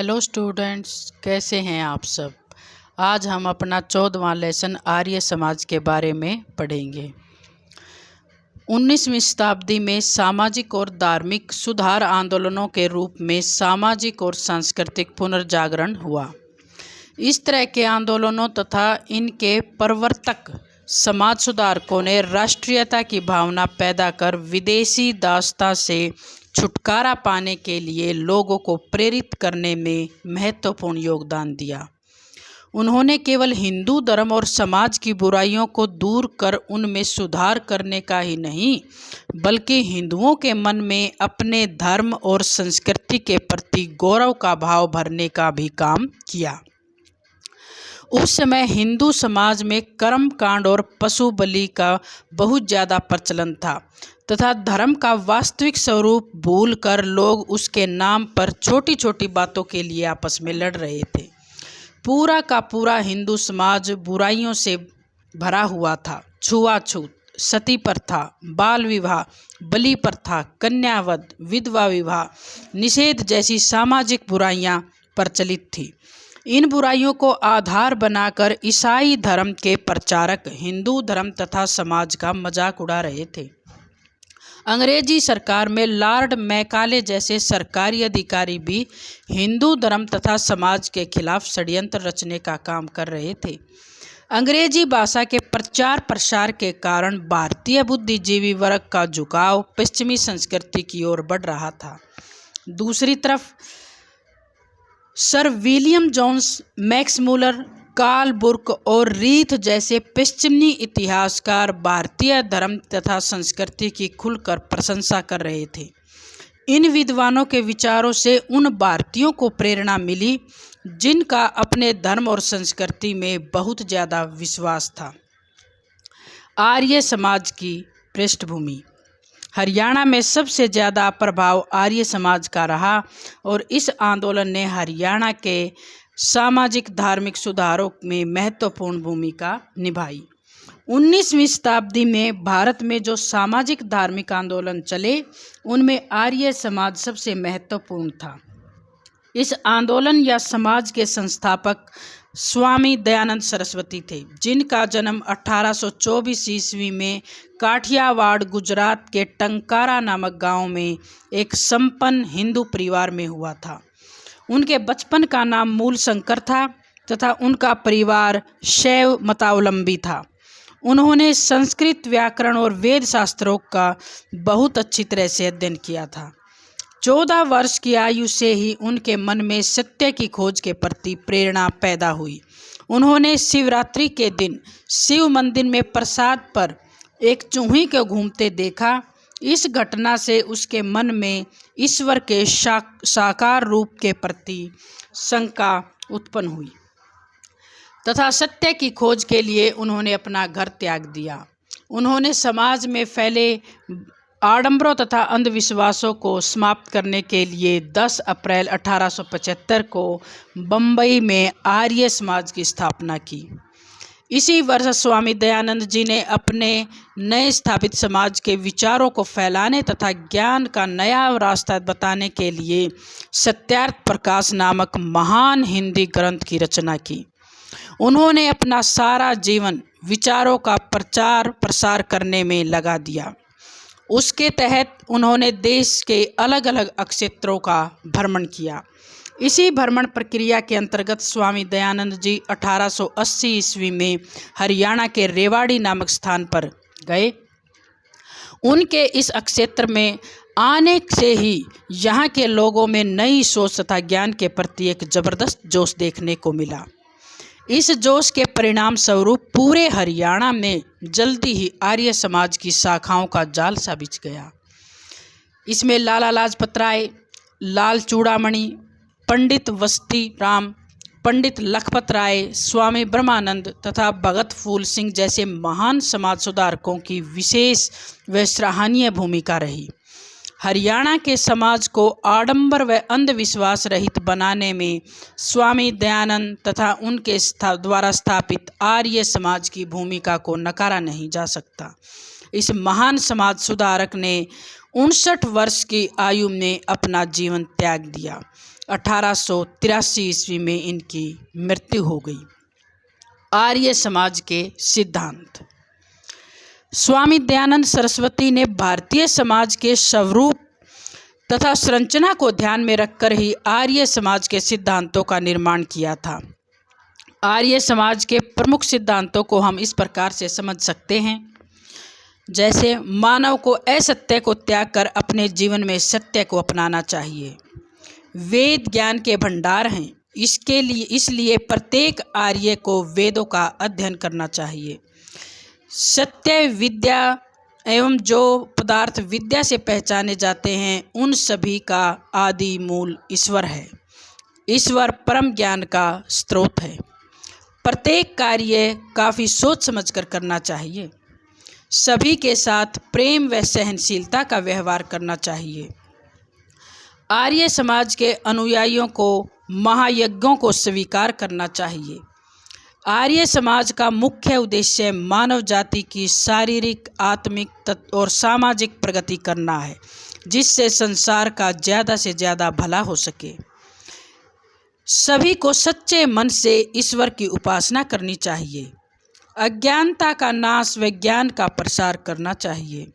Hello students, कैसे हैं आप सब। आज हम अपना 14वां लेसन आर्य समाज के बारे में पढ़ेंगे। 19वीं शताब्दी में सामाजिक और धार्मिक सुधार आंदोलनों के रूप में सामाजिक और सांस्कृतिक पुनर्जागरण हुआ। इस तरह के आंदोलनों तथा इनके प्रवर्तक समाज सुधारकों ने राष्ट्रीयता की भावना पैदा कर विदेशी दासता से छुटकारा पाने के लिए लोगों को प्रेरित करने में महत्वपूर्ण योगदान दिया। उन्होंने केवल हिंदू धर्म और समाज की बुराइयों को दूर कर उनमें सुधार करने का ही नहीं, बल्कि हिंदुओं के मन में अपने धर्म और संस्कृति के प्रति गौरव का भाव भरने का भी काम किया। उस समय हिंदू समाज में कर्म कांड और पशु बलि का बहुत ज़्यादा प्रचलन था तथा धर्म का वास्तविक स्वरूप भूलकर लोग उसके नाम पर छोटी छोटी बातों के लिए आपस में लड़ रहे थे। पूरा का पूरा हिंदू समाज बुराइयों से भरा हुआ था। छुआछूत, सती प्रथा, बाल विवाह, बलि प्रथा, कन्यावध, विधवा विवाह निषेध जैसी सामाजिक बुराइयां प्रचलित थी। इन बुराइयों को आधार बनाकर ईसाई धर्म के प्रचारक हिंदू धर्म तथा समाज का मजाक उड़ा रहे थे। अंग्रेजी सरकार में लॉर्ड मैकाले जैसे सरकारी अधिकारी भी हिंदू धर्म तथा समाज के खिलाफ षड्यंत्र रचने का काम कर रहे थे। अंग्रेजी भाषा के प्रचार प्रसार के कारण भारतीय बुद्धिजीवी वर्ग का झुकाव पश्चिमी संस्कृति की ओर बढ़ रहा था। दूसरी तरफ sir William Jones, Max Muller, Karl Burke और रीथ जैसे पश्चिमी इतिहासकार भारतीय धर्म तथा संस्कृति की खुलकर प्रशंसा कर रहे थे। इन विद्वानों के विचारों से उन भारतीयों को प्रेरणा मिली जिनका अपने धर्म और संस्कृति में बहुत ज़्यादा विश्वास था। आर्य समाज की पृष्ठभूमि। हरियाणा में सबसे ज़्यादा प्रभाव आर्य समाज का रहा और इस आंदोलन ने हरियाणा के सामाजिक धार्मिक सुधारों में महत्वपूर्ण भूमिका निभाई। 19वीं शताब्दी में भारत में जो सामाजिक धार्मिक आंदोलन चले उनमें आर्य समाज सबसे महत्वपूर्ण था। इस आंदोलन या समाज के संस्थापक स्वामी दयानंद सरस्वती थे, जिनका जन्म 1824 ईस्वी में काठियावाड़ गुजरात के टंकारा नामक गांव में एक संपन्न हिंदू परिवार में हुआ था। उनके बचपन का नाम मूल शंकर था तथा उनका परिवार शैव मतावलंबी था। उन्होंने संस्कृत व्याकरण और वेद शास्त्रों का बहुत अच्छी तरह से अध्ययन किया था। 14 वर्ष की आयु से ही उनके मन में सत्य की खोज के प्रति प्रेरणा पैदा हुई। उन्होंने शिवरात्रि के दिन शिव मंदिर में प्रसाद पर एक चूहे को घूमते देखा। इस घटना से उसके मन में ईश्वर के साकार रूप के प्रति शंका उत्पन्न हुई तथा सत्य की खोज के लिए उन्होंने अपना घर त्याग दिया। उन्होंने समाज में फैले आडंबरों तथा अंधविश्वासों को समाप्त करने के लिए 10 अप्रैल 1875 को बम्बई में आर्य समाज की स्थापना की। इसी वर्ष स्वामी दयानंद जी ने अपने नए स्थापित समाज के विचारों को फैलाने तथा ज्ञान का नया रास्ता बताने के लिए सत्यार्थ प्रकाश नामक महान हिंदी ग्रंथ की रचना की। उन्होंने अपना सारा जीवन विचारों का प्रचार प्रसार करने में लगा दिया। उसके तहत उन्होंने देश के अलग अलग क्षेत्रों का भ्रमण किया। इसी भ्रमण प्रक्रिया के अंतर्गत स्वामी दयानंद जी 1880 ईस्वी में हरियाणा के रेवाड़ी नामक स्थान पर गए। उनके इस क्षेत्र में आने से ही यहाँ के लोगों में नई सोच तथा ज्ञान के प्रति एक जबरदस्त जोश देखने को मिला। इस जोश के परिणाम स्वरूप पूरे हरियाणा में जल्दी ही आर्य समाज की शाखाओं का जाल सा बिछ गया। इसमें लाला लाजपत राय, लाल चूड़ामणि, पंडित वस्ती राम, पंडित लखपत राय, स्वामी ब्रह्मानंद तथा भगत फूल सिंह जैसे महान समाज सुधारकों की विशेष व सराहनीय भूमिका रही। हरियाणा के समाज को आडंबर व अंधविश्वास रहित बनाने में स्वामी दयानंद तथा उनके द्वारा स्थापित आर्य समाज की भूमिका को नकारा नहीं जा सकता। इस महान समाज सुधारक ने 59 वर्ष की आयु में अपना जीवन त्याग दिया। 1883 ईस्वी में इनकी मृत्यु हो गई। आर्य समाज के सिद्धांत। स्वामी दयानंद सरस्वती ने भारतीय समाज के स्वरूप तथा संरचना को ध्यान में रखकर ही आर्य समाज के सिद्धांतों का निर्माण किया था। आर्य समाज के प्रमुख सिद्धांतों को हम इस प्रकार से समझ सकते हैं, जैसे मानव को असत्य को त्याग कर अपने जीवन में सत्य को अपनाना चाहिए। वेद ज्ञान के भंडार हैं, इसलिए प्रत्येक आर्य को वेदों का अध्ययन करना चाहिए। सत्य विद्या एवं जो पदार्थ विद्या से पहचाने जाते हैं उन सभी का आदि मूल ईश्वर है। ईश्वर परम ज्ञान का स्रोत है। प्रत्येक कार्य काफ़ी सोच समझकर करना चाहिए। सभी के साथ प्रेम व सहनशीलता का व्यवहार करना चाहिए। आर्य समाज के अनुयायियों को महायज्ञों को स्वीकार करना चाहिए। आर्य समाज का मुख्य उद्देश्य मानव जाति की शारीरिक, आत्मिक और सामाजिक प्रगति करना है, जिससे संसार का ज़्यादा से ज़्यादा भला हो सके। सभी को सच्चे मन से ईश्वर की उपासना करनी चाहिए। अज्ञानता का नाश व ज्ञान का प्रसार करना चाहिए।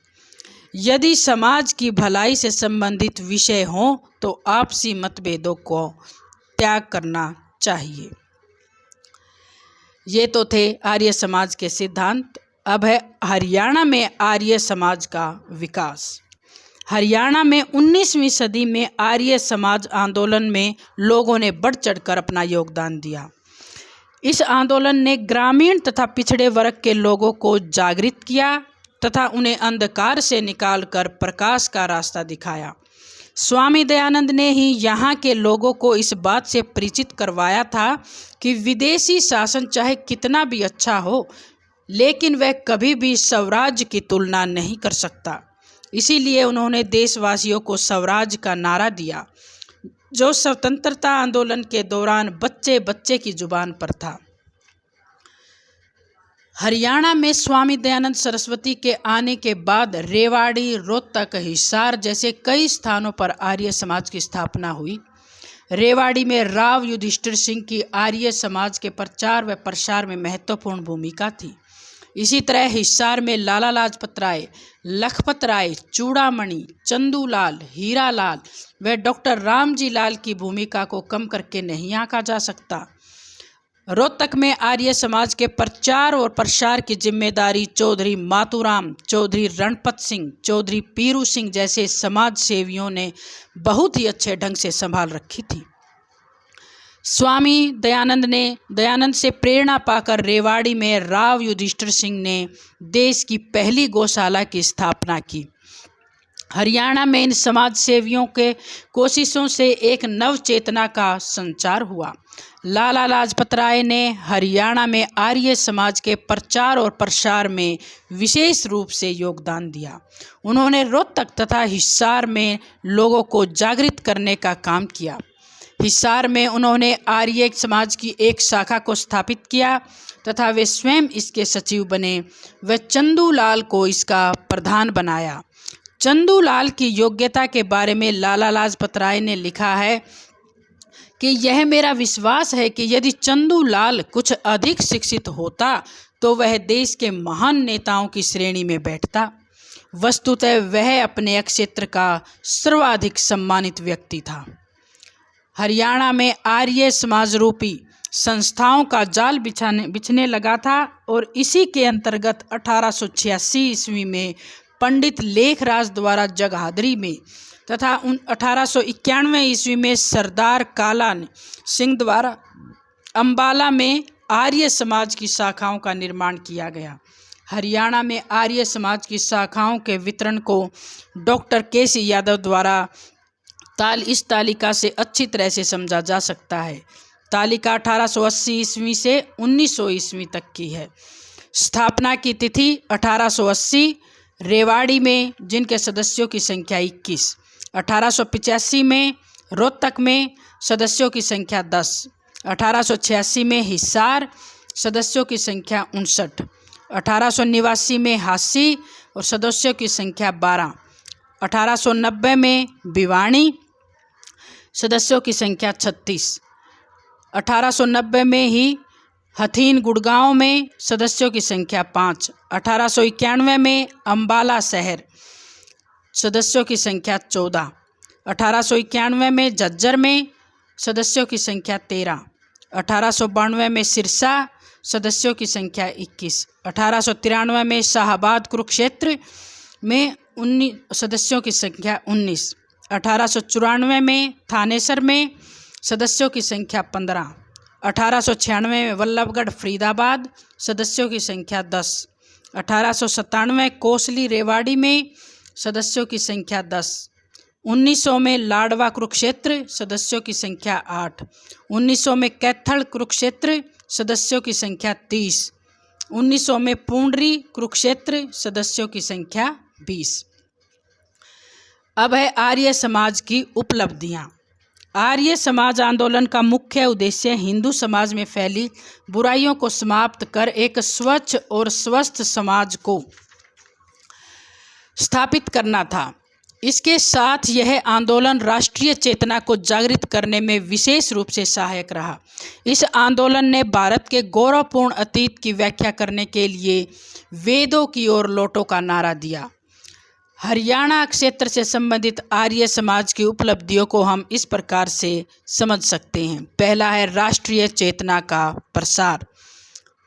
यदि समाज की भलाई से संबंधित विषय हों तो आपसी मतभेदों को त्याग करना चाहिए। ये तो थे आर्य समाज के सिद्धांत। अब है हरियाणा में आर्य समाज का विकास। हरियाणा में 19वीं सदी में आर्य समाज आंदोलन में लोगों ने बढ़ चढ़कर अपना योगदान दिया। इस आंदोलन ने ग्रामीण तथा पिछड़े वर्ग के लोगों को जागृत किया तथा उन्हें अंधकार से निकालकर प्रकाश का रास्ता दिखाया। स्वामी दयानंद ने ही यहाँ के लोगों को इस बात से परिचित करवाया था कि विदेशी शासन चाहे कितना भी अच्छा हो, लेकिन वह कभी भी स्वराज्य की तुलना नहीं कर सकता। इसीलिए उन्होंने देशवासियों को स्वराज्य का नारा दिया, जो स्वतंत्रता आंदोलन के दौरान बच्चे बच्चे की जुबान पर था। हरियाणा में स्वामी दयानंद सरस्वती के आने के बाद रेवाड़ी, रोहतक, हिसार जैसे कई स्थानों पर आर्य समाज की स्थापना हुई। रेवाड़ी में राव युधिष्ठिर सिंह की आर्य समाज के प्रचार व प्रसार में महत्वपूर्ण भूमिका थी। इसी तरह हिसार में लाला लाजपत राय, लखपत राय, चूड़ामणि, चंदूलाल, हीरालाल व डॉक्टर रामजी लाल की भूमिका को कम करके नहीं आंका जा सकता। रोहतक में आर्य समाज के प्रचार और प्रसार की जिम्मेदारी चौधरी मातूराम, चौधरी रणपत सिंह, चौधरी पीरू सिंह जैसे समाज सेवियों ने बहुत ही अच्छे ढंग से संभाल रखी थी। स्वामी दयानंद से प्रेरणा पाकर रेवाड़ी में राव युधिष्ठिर सिंह ने देश की पहली गौशाला की स्थापना की। हरियाणा में इन समाज सेवियों के कोशिशों से एक नव चेतना का संचार हुआ। लाला लाजपत राय ने हरियाणा में आर्य समाज के प्रचार और प्रसार में विशेष रूप से योगदान दिया। उन्होंने रोहतक तथा हिसार में लोगों को जागृत करने का काम किया। हिसार में उन्होंने आर्य समाज की एक शाखा को स्थापित किया तथा वे स्वयं इसके सचिव बने व चंदूलाल को इसका प्रधान बनाया। चंदूलाल की योग्यता के बारे में लाला लाजपत राय ने लिखा है कि यह मेरा विश्वास है कि यदि चंदूलाल कुछ अधिक शिक्षित होता तो वह देश के महान नेताओं की श्रेणी में बैठता। वस्तुतः वह अपने क्षेत्र का सर्वाधिक सम्मानित व्यक्ति था। हरियाणा में आर्य समाज रूपी संस्थाओं का जाल बिछने लगा था और इसी के अंतर्गत 1886 ईस्वी में पंडित लेखराज द्वारा जगाधरी में तथा 1891 ईस्वी में सरदार काला सिंह द्वारा अंबाला में आर्य समाज की शाखाओं का निर्माण किया गया। हरियाणा में आर्य समाज की शाखाओं के वितरण को डॉक्टर केसी यादव द्वारा इस तालिका से अच्छी तरह से समझा जा सकता है। तालिका 1880 ईस्वी से 1900 ईस्वी तक की है। स्थापना की तिथि 1880, रेवाड़ी में जिनके सदस्यों की संख्या 21, 1885 में रोहतक में सदस्यों की संख्या 10, 1886 में हिसार सदस्यों की संख्या 59, 1889 में हासी और सदस्यों की संख्या 12, 1890 में भिवानी सदस्यों की संख्या 36। 1890 में ही हथीन गुड़गांव में सदस्यों की संख्या 5। 1891 में अम्बाला शहर, सदस्यों की संख्या 14। 1891 में झज्जर में सदस्यों की संख्या 13। 1892 में सिरसा, सदस्यों की संख्या 21। 1893 में शाहबाद कुरुक्षेत्र में 19 सदस्यों की संख्या 19। 1894 में थानेसर में सदस्यों की संख्या 15। 1896 में वल्लभगढ़ फरीदाबाद, सदस्यों की संख्या 10। 1897 कोसली रेवाड़ी में सदस्यों की संख्या 10। 1900 में लाडवा कुरुक्षेत्र, सदस्यों की संख्या 8। 1900 में कैथल कुरुक्षेत्र, सदस्यों की संख्या 30। 1900 में पूंडरी कुरुक्षेत्र, सदस्यों की संख्या 20। अब है आर्य समाज की उपलब्धियां। आर्य समाज आंदोलन का मुख्य उद्देश्य हिंदू समाज में फैली बुराइयों को समाप्त कर एक स्वच्छ और स्वस्थ समाज को स्थापित करना था। इसके साथ यह आंदोलन राष्ट्रीय चेतना को जागृत करने में विशेष रूप से सहायक रहा। इस आंदोलन ने भारत के गौरवपूर्ण अतीत की व्याख्या करने के लिए वेदों की ओर लौटो का नारा दिया। हरियाणा क्षेत्र से संबंधित आर्य समाज की उपलब्धियों को हम इस प्रकार से समझ सकते हैं। पहला है राष्ट्रीय चेतना का प्रसार।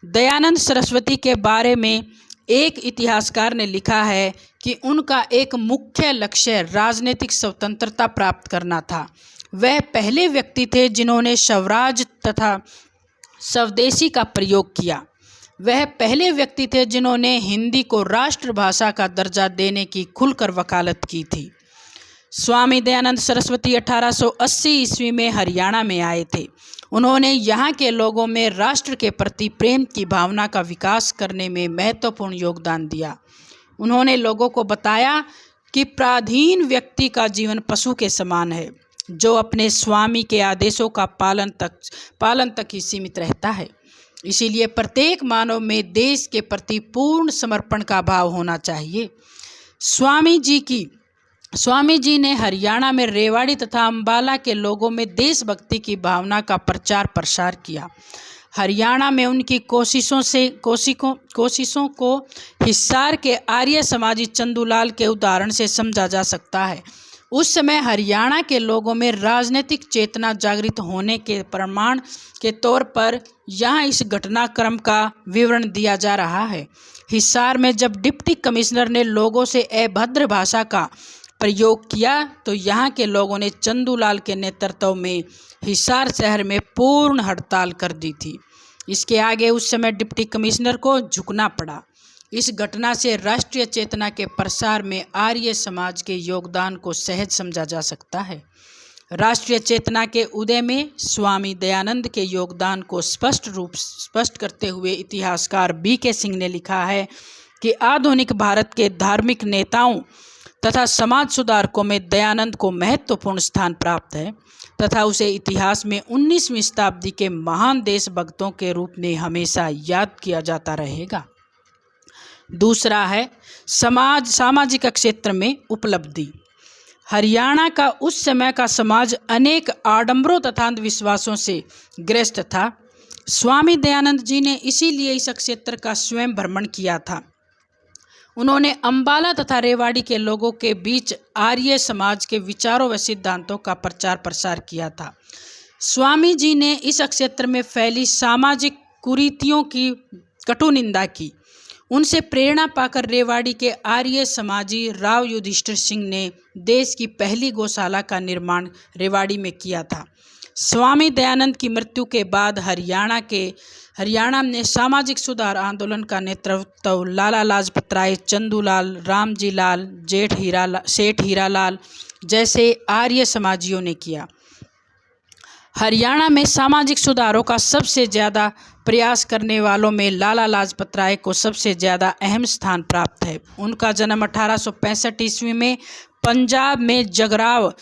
दयानंद सरस्वती के बारे में एक इतिहासकार ने लिखा है कि उनका एक मुख्य लक्ष्य राजनीतिक स्वतंत्रता प्राप्त करना था। वह पहले व्यक्ति थे जिन्होंने स्वराज तथा स्वदेशी का प्रयोग किया। वह पहले व्यक्ति थे जिन्होंने हिंदी को राष्ट्रभाषा का दर्जा देने की खुलकर वकालत की थी। स्वामी दयानंद सरस्वती 1880 ईस्वी में हरियाणा में आए थे। उन्होंने यहाँ के लोगों में राष्ट्र के प्रति प्रेम की भावना का विकास करने में महत्वपूर्ण योगदान दिया। उन्होंने लोगों को बताया कि पराधीन व्यक्ति का जीवन पशु के समान है, जो अपने स्वामी के आदेशों का पालन तक ही सीमित रहता है। इसीलिए प्रत्येक मानव में देश के प्रति पूर्ण समर्पण का भाव होना चाहिए। स्वामी जी ने हरियाणा में रेवाड़ी तथा अम्बाला के लोगों में देशभक्ति की भावना का प्रचार प्रसार किया। हरियाणा में उनकी कोशिशों को हिसार के आर्य समाजी चंदूलाल के उदाहरण से समझा जा सकता है। उस समय हरियाणा के लोगों में राजनीतिक चेतना जागृत होने के प्रमाण के तौर पर यहाँ इस घटनाक्रम का विवरण दिया जा रहा है। हिसार में जब डिप्टी कमिश्नर ने लोगों से अभद्र भाषा का प्रयोग किया तो यहाँ के लोगों ने चंदूलाल के नेतृत्व में हिसार शहर में पूर्ण हड़ताल कर दी थी। इसके आगे उस समय डिप्टी कमिश्नर को झुकना पड़ा। इस घटना से राष्ट्रीय चेतना के प्रसार में आर्य समाज के योगदान को सहज समझा जा सकता है। राष्ट्रीय चेतना के उदय में स्वामी दयानंद के योगदान को स्पष्ट करते हुए इतिहासकार BK सिंह ने लिखा है कि आधुनिक भारत के धार्मिक नेताओं तथा समाज सुधारकों में दयानंद को महत्वपूर्ण स्थान प्राप्त है तथा उसे इतिहास में 19वीं शताब्दी के महान देशभक्तों के रूप में हमेशा याद किया जाता रहेगा। दूसरा है सामाजिक क्षेत्र में उपलब्धि। हरियाणा का उस समय का समाज अनेक आडंबरों तथा अंधविश्वासों से ग्रस्त था। स्वामी दयानंद जी ने इसीलिए इस क्षेत्र का स्वयं भ्रमण किया था। उन्होंने अम्बाला तथा रेवाड़ी के लोगों के बीच आर्य समाज के विचारों व सिद्धांतों का प्रचार प्रसार किया था। स्वामी जी ने इस क्षेत्र में फैली सामाजिक कुरीतियों की कटु निंदा की। उनसे प्रेरणा पाकर रेवाड़ी के आर्य समाजी राव युधिष्ठिर सिंह ने देश की पहली गौशाला का निर्माण रेवाड़ी में किया था। स्वामी दयानंद की मृत्यु के बाद हरियाणा में सामाजिक सुधार आंदोलन का नेतृत्व लाला लाजपत राय, चंदूलाल, रामजी लाल, सेठ हीरालाल जैसे आर्य समाजियों ने किया। हरियाणा में सामाजिक सुधारों का सबसे ज़्यादा प्रयास करने वालों में लाला लाजपत राय को सबसे ज़्यादा अहम स्थान प्राप्त है। उनका जन्म 1865 ईस्वी में पंजाब में जगराव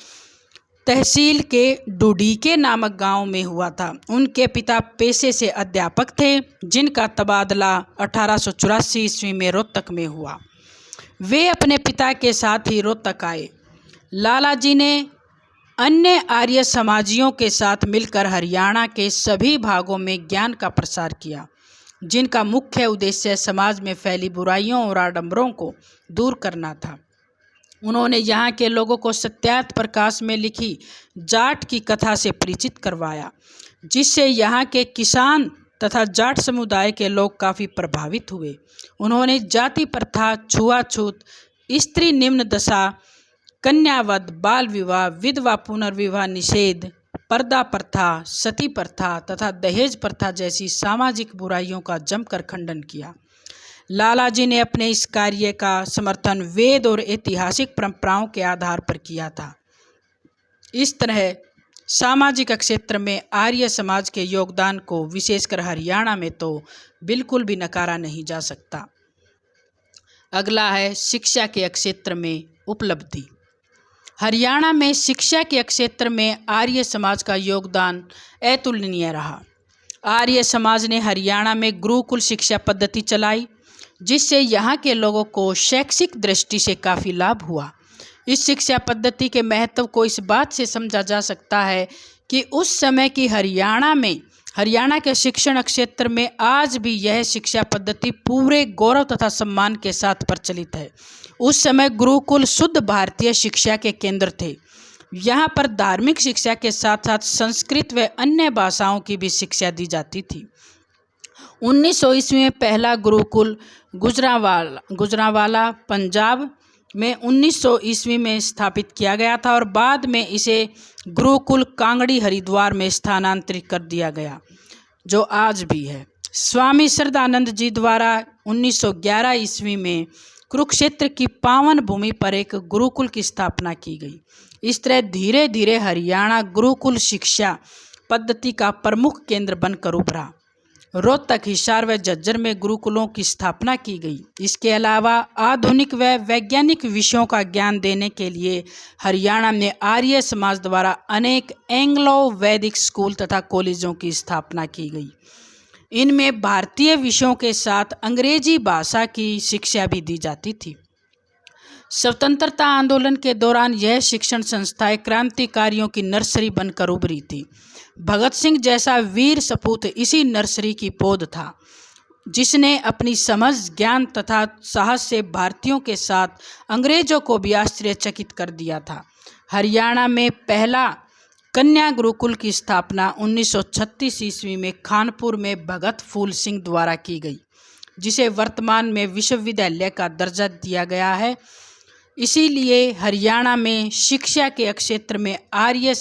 तहसील के डुडीके नामक गांव में हुआ था। उनके पिता पेशे से अध्यापक थे, जिनका तबादला 1884 ईस्वी में रोहतक में हुआ। वे अपने पिता के साथ ही रोहतक आए। लाला जी ने अन्य आर्य समाजियों के साथ मिलकर हरियाणा के सभी भागों में ज्ञान का प्रसार किया, जिनका मुख्य उद्देश्य समाज में फैली बुराइयों और आडंबरों को दूर करना था। उन्होंने यहाँ के लोगों को सत्यार्थ प्रकाश में लिखी जाट की कथा से परिचित करवाया, जिससे यहाँ के किसान तथा जाट समुदाय के लोग काफ़ी प्रभावित हुए। उन्होंने जाति प्रथा, छुआछूत, स्त्री निम्न दशा, कन्यावध, बाल विवाह, विधवा पुनर्विवाह निषेध, पर्दा प्रथा, सती प्रथा तथा दहेज प्रथा जैसी सामाजिक बुराइयों का जमकर खंडन किया। लालाजी ने अपने इस कार्य का समर्थन वेद और ऐतिहासिक परंपराओं के आधार पर किया था। इस तरह सामाजिक क्षेत्र में आर्य समाज के योगदान को विशेषकर हरियाणा में तो बिल्कुल भी नकारा नहीं जा सकता। अगला है शिक्षा के क्षेत्र में उपलब्धि। हरियाणा में शिक्षा के क्षेत्र में आर्य समाज का योगदान अतुलनीय रहा। आर्य समाज ने हरियाणा में गुरुकुल शिक्षा पद्धति चलाई, जिससे यहाँ के लोगों को शैक्षिक दृष्टि से काफ़ी लाभ हुआ। इस शिक्षा पद्धति के महत्व को इस बात से समझा जा सकता है कि उस समय की हरियाणा के शिक्षण क्षेत्र में आज भी यह शिक्षा पद्धति पूरे गौरव तथा सम्मान के साथ प्रचलित है। उस समय गुरुकुल शुद्ध भारतीय शिक्षा के केंद्र थे। यहाँ पर धार्मिक शिक्षा के साथ साथ संस्कृत व अन्य भाषाओं की भी शिक्षा दी जाती थी। 1900 ईस्वी में पहला गुरुकुल गुजरांवाला पंजाब में 1900 ईस्वी में स्थापित किया गया था और बाद में इसे गुरुकुल कांगड़ी हरिद्वार में स्थानांतरित कर दिया गया, जो आज भी है। स्वामी श्रद्धानंद जी द्वारा 1911 ईस्वी में कुरुक्षेत्र की पावन भूमि पर एक गुरुकुल की स्थापना की गई। इस तरह धीरे धीरे हरियाणा गुरुकुल शिक्षा पद्धति का प्रमुख केंद्र बनकर उभरा। रोहतक, हिसार व झज्जर में गुरुकुलों की स्थापना की गई। इसके अलावा आधुनिक व वैज्ञानिक विषयों का ज्ञान देने के लिए हरियाणा में आर्य समाज द्वारा अनेक एंग्लो वैदिक स्कूल तथा कॉलेजों की स्थापना की गई। इनमें भारतीय विषयों के साथ अंग्रेजी भाषा की शिक्षा भी दी जाती थी। स्वतंत्रता आंदोलन के दौरान यह शिक्षण संस्थाएं क्रांतिकारियों की नर्सरी बनकर उभरी थी। भगत सिंह जैसा वीर सपूत इसी नर्सरी की पौध था, जिसने अपनी समझ, ज्ञान तथा साहस से भारतीयों के साथ अंग्रेजों को भी आश्चर्यचकित कर दिया था। हरियाणा में पहला कन्या गुरुकुल की स्थापना 1936 ईस्वी में खानपुर में भगत फूल सिंह द्वारा की गई, जिसे वर्तमान में विश्वविद्यालय का दर्जा दिया गया है। इसीलिए हरियाणा में शिक्षा के क्षेत्र में आर्य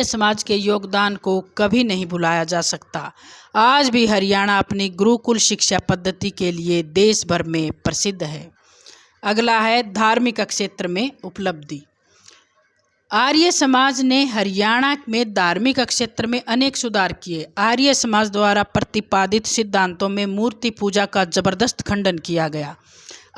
समाज के योगदान को कभी नहीं भुलाया जा सकता। आज भी हरियाणा अपनी गुरुकुल शिक्षा पद्धति के लिए देश भर में प्रसिद्ध है। अगला है धार्मिक क्षेत्र में उपलब्धि। आर्य समाज ने हरियाणा में धार्मिक क्षेत्र में अनेक सुधार किए। आर्य समाज द्वारा प्रतिपादित सिद्धांतों में मूर्ति पूजा का जबरदस्त खंडन किया गया।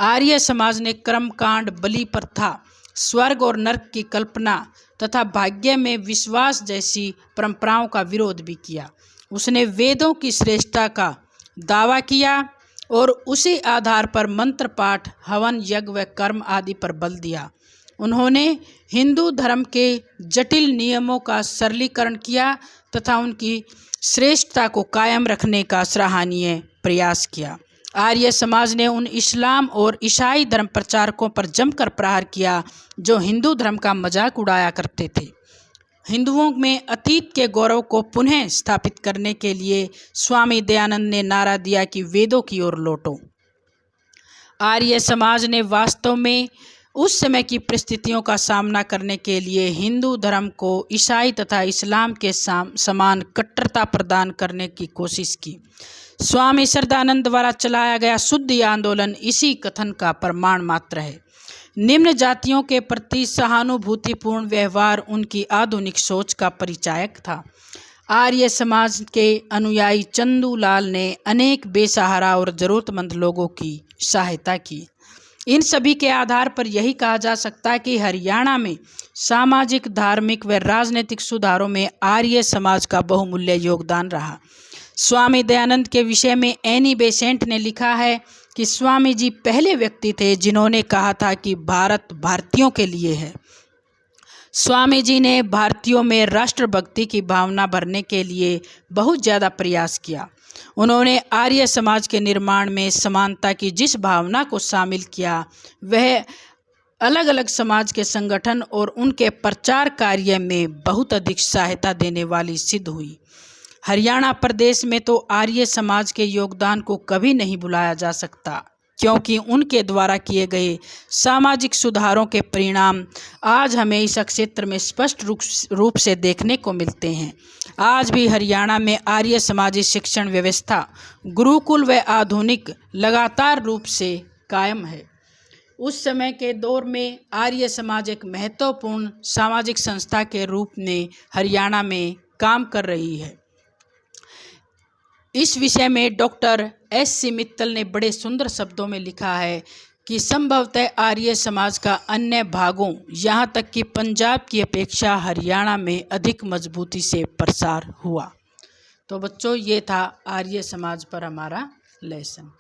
आर्य समाज ने कर्मकांड, बलि प्रथा, स्वर्ग और नरक की कल्पना तथा भाग्य में विश्वास जैसी परंपराओं का विरोध भी किया। उसने वेदों की श्रेष्ठता का दावा किया और उसी आधार पर मंत्र पाठ, हवन, यज्ञ व कर्म आदि पर बल दिया। उन्होंने हिंदू धर्म के जटिल नियमों का सरलीकरण किया तथा उनकी श्रेष्ठता को कायम रखने का सराहनीय प्रयास किया। आर्य समाज ने उन इस्लाम और ईसाई धर्म प्रचारकों पर जमकर प्रहार किया जो हिंदू धर्म का मजाक उड़ाया करते थे। हिंदुओं में अतीत के गौरव को पुनः स्थापित करने के लिए स्वामी दयानंद ने नारा दिया कि वेदों की ओर लौटो। आर्य समाज ने वास्तव में उस समय की परिस्थितियों का सामना करने के लिए हिंदू धर्म को ईसाई तथा इस्लाम के समान कट्टरता प्रदान करने की कोशिश की। स्वामी श्रद्धानंद द्वारा चलाया गया शुद्ध आंदोलन इसी कथन का प्रमाण मात्र है। निम्न जातियों के प्रति सहानुभूतिपूर्ण व्यवहार उनकी आधुनिक सोच का परिचायक था। आर्य समाज के अनुयायी चंदूलाल ने अनेक बेसहारा और जरूरतमंद लोगों की सहायता की। इन सभी के आधार पर यही कहा जा सकता है कि हरियाणा में सामाजिक, धार्मिक व राजनीतिक सुधारों में आर्य समाज का बहुमूल्य योगदान रहा। स्वामी दयानंद के विषय में एनी बेसेंट ने लिखा है कि स्वामी जी पहले व्यक्ति थे जिन्होंने कहा था कि भारत भारतीयों के लिए है। स्वामी जी ने भारतीयों में राष्ट्रभक्ति की भावना भरने के लिए बहुत ज़्यादा प्रयास किया। उन्होंने आर्य समाज के निर्माण में समानता की जिस भावना को शामिल किया, वह अलग अलग समाज के संगठन और उनके प्रचार कार्य में बहुत अधिक सहायता देने वाली सिद्ध हुई। हरियाणा प्रदेश में तो आर्य समाज के योगदान को कभी नहीं भुलाया जा सकता, क्योंकि उनके द्वारा किए गए सामाजिक सुधारों के परिणाम आज हमें इस क्षेत्र में स्पष्ट रूप से देखने को मिलते हैं। आज भी हरियाणा में आर्य समाजी शिक्षण व्यवस्था गुरुकुल व आधुनिक लगातार रूप से कायम है। उस समय के दौर में आर्य समाज एक महत्वपूर्ण सामाजिक संस्था के रूप में हरियाणा में काम कर रही है। इस विषय में डॉक्टर S.C. मित्तल ने बड़े सुंदर शब्दों में लिखा है कि संभवतः आर्य समाज का अन्य भागों यहाँ तक कि पंजाब की अपेक्षा हरियाणा में अधिक मजबूती से प्रसार हुआ। तो बच्चों, ये था आर्य समाज पर हमारा लेसन।